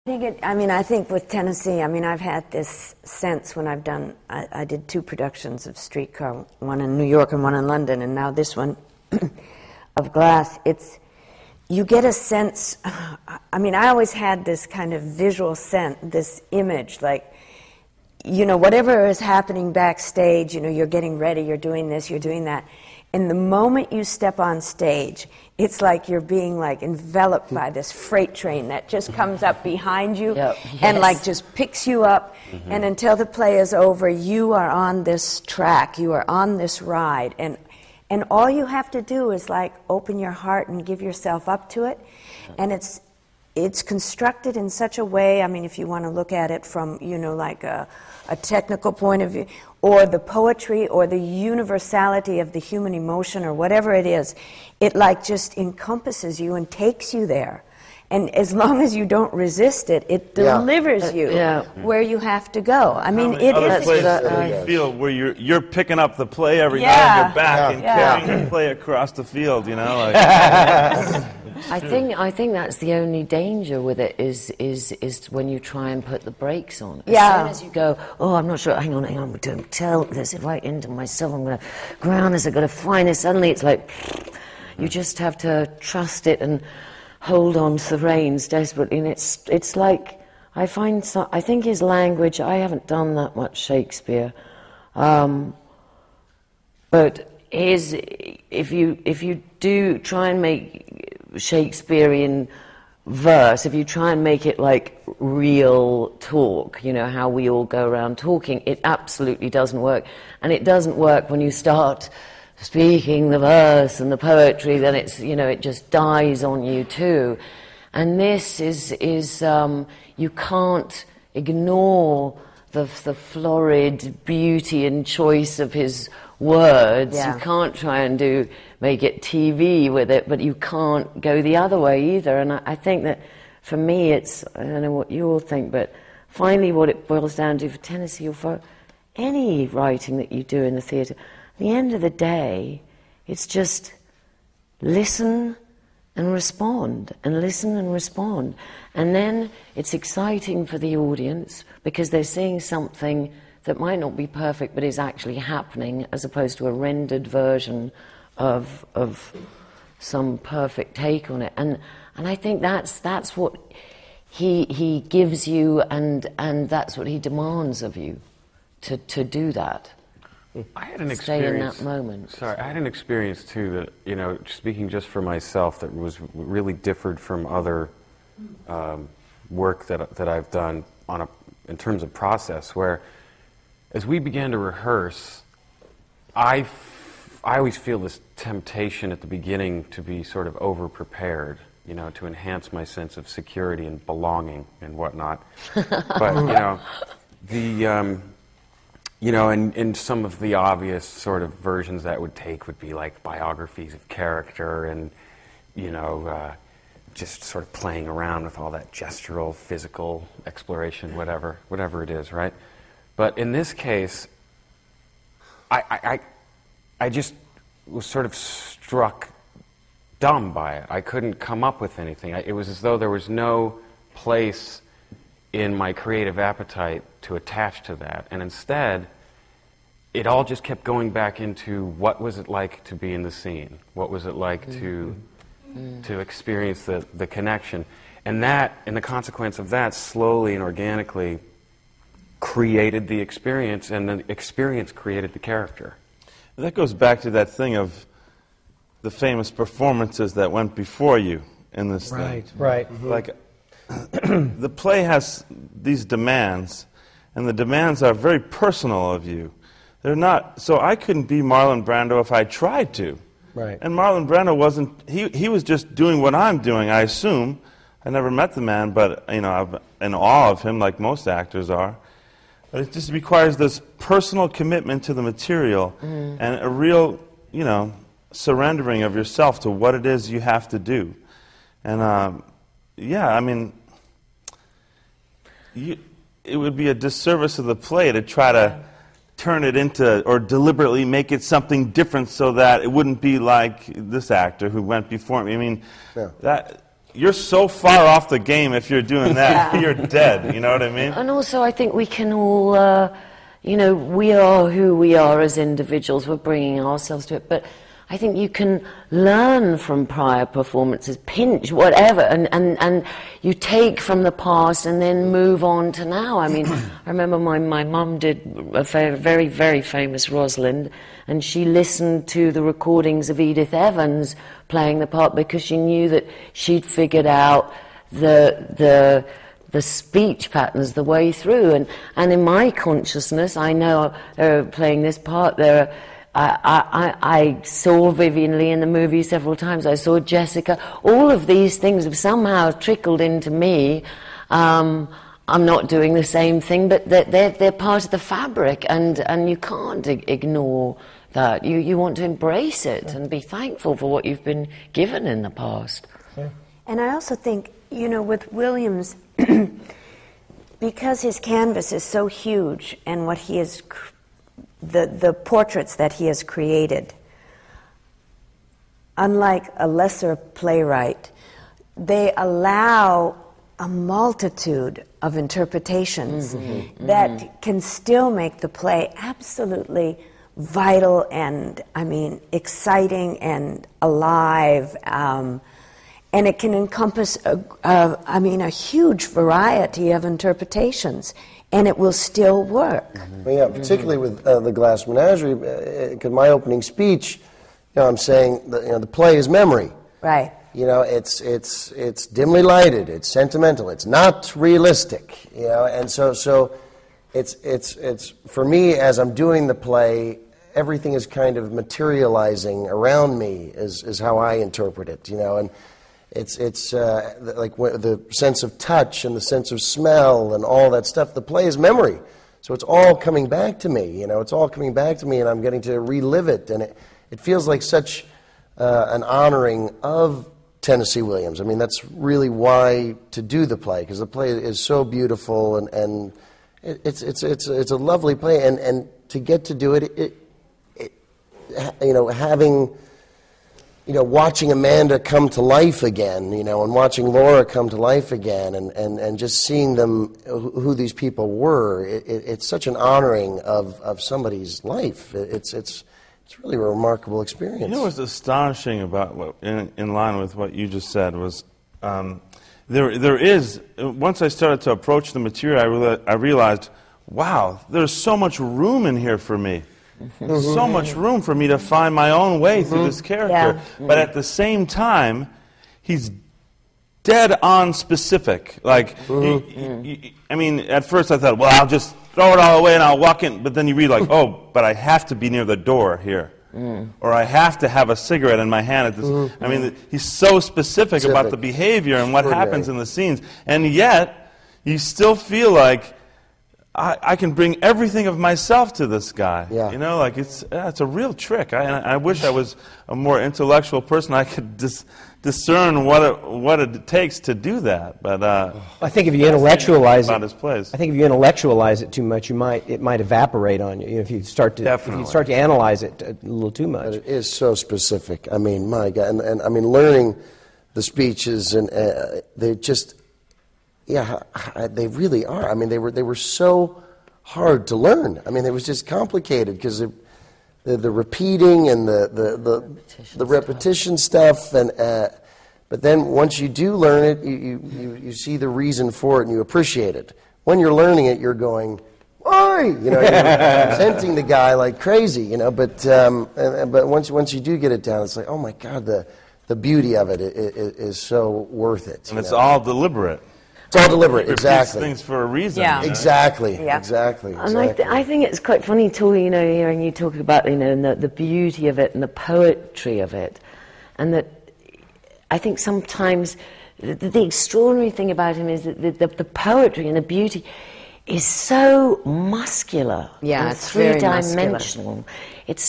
I think with Tennessee, I've had this sense when I've done, I did 2 productions of Streetcar, one in New York and one in London, and now this one of Glass. You get a sense, I always had this kind of visual sense, this image, like, whatever is happening backstage, you're getting ready, you're doing this, you're doing that. And the moment you step on stage, it's like you're being enveloped by this freight train that just comes up behind you and just picks you up. Mm-hmm. And until the play is over, you are on this track, you are on this ride. And all you have to do is open your heart and give yourself up to it. And it's constructed in such a way, if you want to look at it from, a technical point of view, or the poetry, or the universality of the human emotion, or whatever it is, it just encompasses you and takes you there. And as long as you don't resist it, it delivers you where you have to go. It is. Places that you feel where you're picking up the play every night on your back and carrying the play across the field. I think that's the only danger with it is when you try and put the brakes on. As soon as you go, I'm not sure. Hang on, we're doing tell this right into myself. I'm going to ground this. I'm going to find this. Suddenly, it's like you just have to trust it and hold on to the reins desperately, and it's like I think his language. I haven't done that much Shakespeare, but if you do try and make Shakespearean verse, if you try and make it like real talk, how we all go around talking, it absolutely doesn't work, and it doesn't work when you start speaking the verse and the poetry, then it's, it just dies on you too. And this is you can't ignore the florid beauty and choice of his words. You can't try and make it TV with it, but you can't go the other way either. And I think that for me I don't know what you all think, but finally what it boils down to for Tennessee or for any writing that you do in the theatre, at the end of the day, it's just listen and respond, and listen and respond. And then it's exciting for the audience because they're seeing something that might not be perfect but is actually happening, as opposed to a rendered version of some perfect take on it. And I think that's what he gives you, and that's what he demands of you, to do that. I had an Stay experience. in that moment. Sorry, I had an experience too that, speaking just for myself, that was really differed from other work that I've done in terms of process. Where, as we began to rehearse, I always feel this temptation at the beginning to be sort of over-prepared, to enhance my sense of security and belonging and whatnot. But and some of the obvious sort of versions that would take would be like biographies of character and, just sort of playing around with all that gestural, physical exploration, whatever it is, right? But in this case, I just was sort of struck dumb by it. I couldn't come up with anything. It was as though there was no place in my creative appetite to attach to that, and instead it all just kept going back into what was it like to be in the scene, what was it like to experience the connection, and the consequence of that slowly and organically created the experience, and the experience created the character. That goes back to that thing of the famous performances that went before you in this thing. Right. Like, the play has these demands, and the demands are very personal of you. They're not, so I couldn't be Marlon Brando if I tried to. Right. And Marlon Brando wasn't, he was just doing what I'm doing, I assume. I never met the man, but, I'm in awe of him like most actors are. But it just requires this personal commitment to the material and a real, surrendering of yourself to what it is you have to do. And, it would be a disservice of the play to try to turn it into, or deliberately make it something different so that it wouldn't be like this actor who went before me. you're so far off the game if you're doing that. You're dead, you know what I mean? And also I think we can all, you know, we are who we are as individuals. We're bringing ourselves to it. But I think you can learn from prior performances, pinch, whatever, and you take from the past and then move on to now. I mean, I remember my mum did a very, very famous Rosalind, and she listened to the recordings of Edith Evans playing the part because she knew that she'd figured out the speech patterns the way through. And in my consciousness, I know playing this part, I saw Vivian Leigh in the movie several times. I saw Jessica. All of these things have somehow trickled into me. I'm not doing the same thing, but they're part of the fabric, and you can't ignore that. You want to embrace it and be thankful for what you've been given in the past. Yeah. And I also think, you know, with Williams, because his canvas is so huge and what he has the portraits that he has created, unlike a lesser playwright, they allow a multitude of interpretations that can still make the play absolutely vital and, I mean, exciting and alive. And it can encompass, a huge variety of interpretations. And it will still work. Well, yeah, particularly with the Glass Menagerie, because my opening speech, you know, I'm saying that, you know, the play is memory. Right. You know, it's dimly lighted, it's sentimental, it's not realistic. You know, and so it's for me as I'm doing the play, everything is kind of materializing around me is how I interpret it. You know, and it's like the sense of touch and the sense of smell and all that stuff. The play is memory. So it's all coming back to me, you know, it's all coming back to me, and I'm getting to relive it. And it feels like such an honoring of Tennessee Williams. I mean, that's really why to do the play, because the play is so beautiful, and it's a lovely play. And to get to do it, you know, having... You know, watching Amanda come to life again, you know, and watching Laura come to life again, and just seeing them, who these people were, it's such an honoring of somebody's life. It's really a remarkable experience. You know what's astonishing about in line with what you just said was, there is, once I started to approach the material, I realized, wow, there's so much room in here for me. There's so much room for me to find my own way through this character. Yeah. But at the same time, he's dead on specific. Like, I mean, at first I thought, well, I'll just throw it all away and I'll walk in. But then you read like, oh, but I have to be near the door here. Or I have to have a cigarette in my hand at this. I mean, he's so specific about the behavior and what happens in the scenes. And yet, you still feel like, I can bring everything of myself to this guy. Yeah. You know, like it's a real trick. I wish I was a more intellectual person. I could discern what it takes to do that. But I think if you intellectualize about his plays. I think if you intellectualize it too much, it might evaporate on you. If you start to analyze it a little too much. But it is so specific. I mean, my God, and I mean, learning the speeches and they just. Yeah, they really are. I mean, they were so hard to learn. I mean, it was just complicated because the repeating and the repetition stuff. And but then once you do learn it, you see the reason for it and you appreciate it. When you're learning it, you're going, "Why?" You know, you're resenting the guy like crazy. You know, but once you do get it down, it's like, oh my God, the beauty of it is so worth it. And it's all deliberate. It's all deliberate, exactly. Things for a reason. Yeah. You know? Exactly. And I think it's quite funny, talking, you know, hearing you talk about, you know, the beauty of it and the poetry of it, and that I think sometimes the extraordinary thing about him is that the poetry and the beauty is so muscular, and three-dimensional. It's